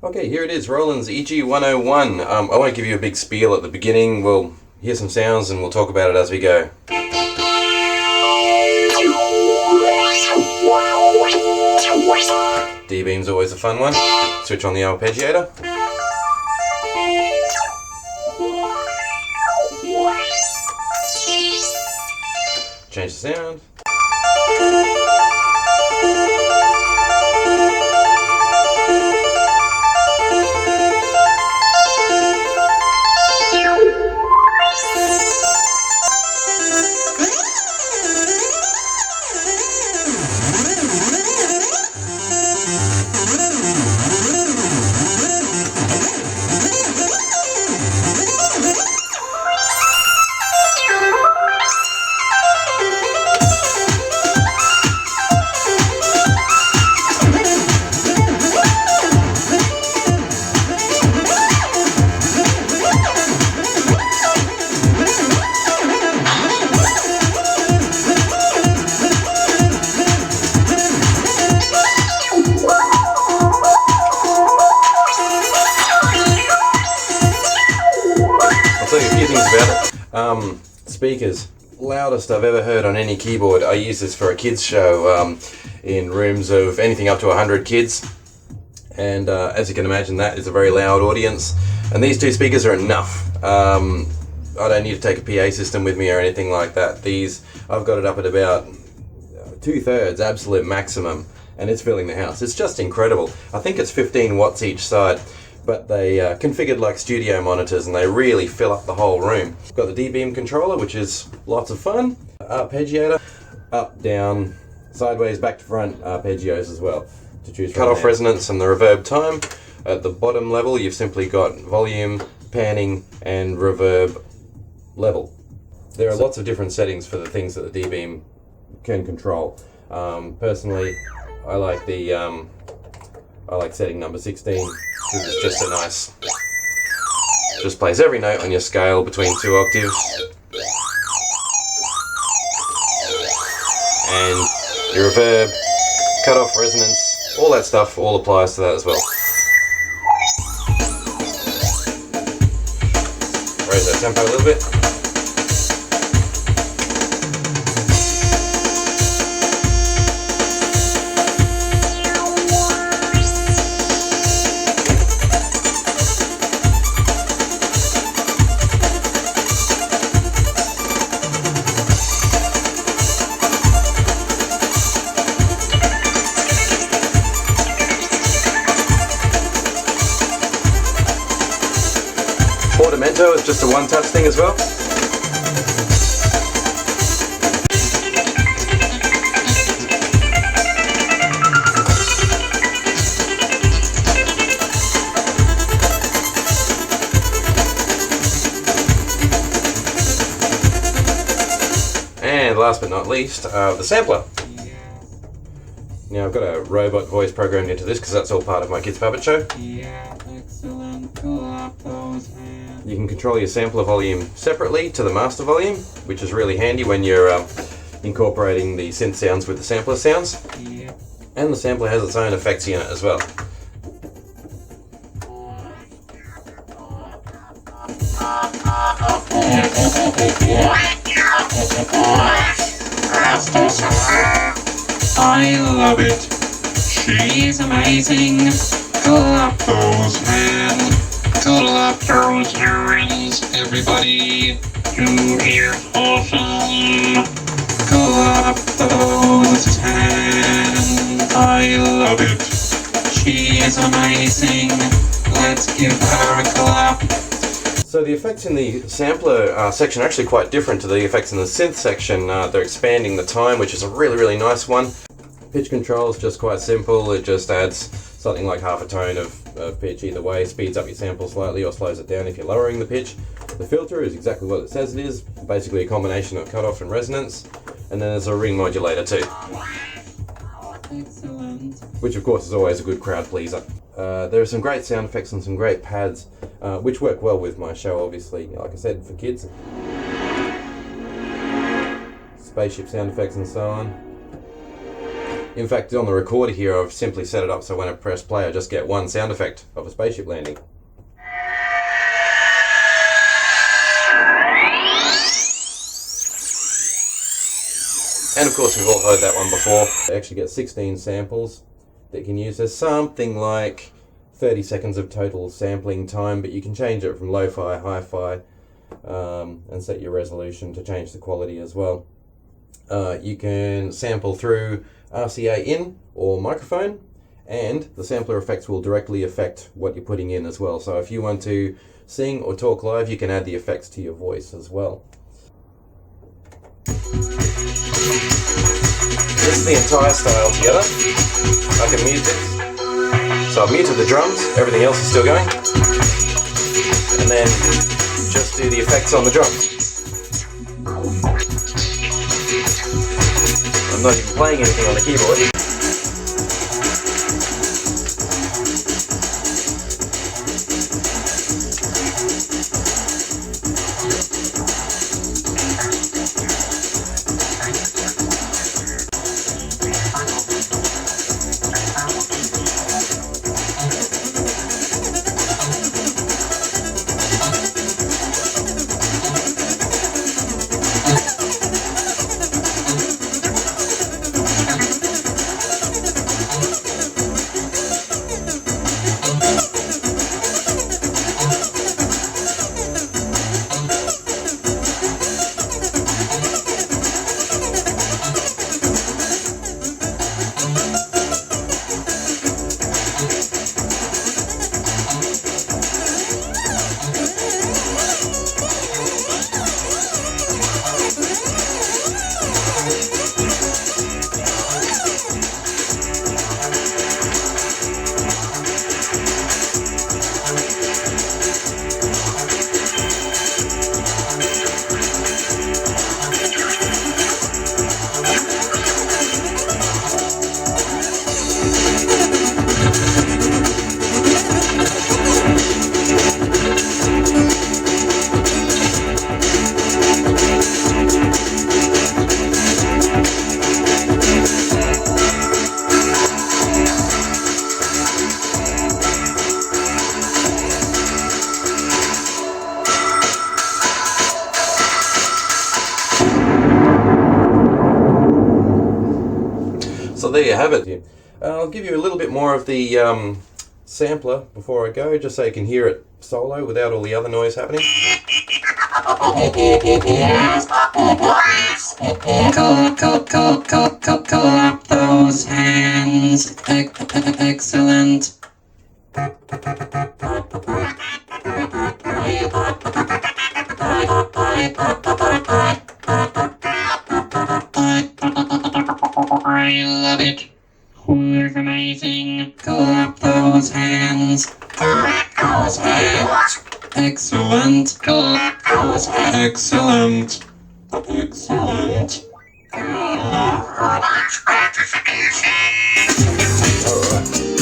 Okay, here it is, Roland's EG101. I won't give you a big spiel at the beginning. We'll hear some sounds and we'll talk about it as we go. D-beam's always a fun one. Switch on the arpeggiator. Change the sound. Speakers, loudest I've ever heard on any keyboard. I use this for a kids show in rooms of anything up to 100 kids, and as you can imagine, that is a very loud audience, and these two speakers are enough. I don't need to take a PA system with me or anything like that. I've got it up at about 2/3 absolute maximum, and it's filling the house. It's just incredible. I think it's 15 watts each side, but they configured like studio monitors and they really fill up the whole room. Got the D-beam controller, which is lots of fun. Arpeggiator, up, down, sideways, back to front arpeggios as well to choose from. Cutoff resonance and the reverb time. At the bottom level, you've simply got volume, panning, and reverb level. There are lots of different settings for the things that the D-beam can control. Personally, I like setting number 16. This is just a nice, just plays every note on your scale between 2 octaves, and your reverb, cutoff, resonance, all that stuff all applies to that as well. Raise that tempo a little bit. It's just a one-touch thing as well. And last but not least, the sampler. Now I've got a robot voice programmed into this because that's all part of my kids' puppet show. You can control your sampler volume separately to the master volume, which is really handy when you're incorporating the synth sounds with the sampler sounds. And the sampler has its own effects unit as well. I love it. She's amazing. Pull up those hands. Pull up those hands. Everybody, you hear awesome. Pull up those hands. I love it. She is amazing. Let's give her a clap. So the effects in the sampler section are actually quite different to the effects in the synth section. They're expanding the time, which is a really, really nice one. Pitch control is just quite simple. It just adds something like half a tone of pitch either way, speeds up your sample slightly or slows it down if you're lowering the pitch. The filter is exactly what it says it is, basically a combination of cutoff and resonance, and then there's a ring modulator too. Excellent. Which of course is always a good crowd pleaser. There are some great sound effects and some great pads, which work well with my show, obviously, like I said, for kids. Spaceship sound effects and so on. In fact, on the recorder here, I've simply set it up so when I press play, I just get one sound effect of a spaceship landing. And of course, we've all heard that one before. They actually get 16 samples that you can use. There's something like 30 seconds of total sampling time, but you can change it from lo-fi, hi-fi, and set your resolution to change the quality as well. You can sample through RCA in or microphone, and the sampler effects will directly affect what you're putting in as well. So if you want to sing or talk live, you can add the effects to your voice as well. This is the entire style together. I can mute this. So I've muted the drums, everything else is still going. And then just do the effects on the drums. I'm not even playing anything on the keyboard. So there you have it. I'll give you a little bit more of the sampler before I go, just so you can hear it solo without all the other noise happening. Clap those hands. Excellent. I love it. Who's amazing? Clap those hands. Clap those hands. Excellent. Clap those hands. Excellent. Excellent. Alright.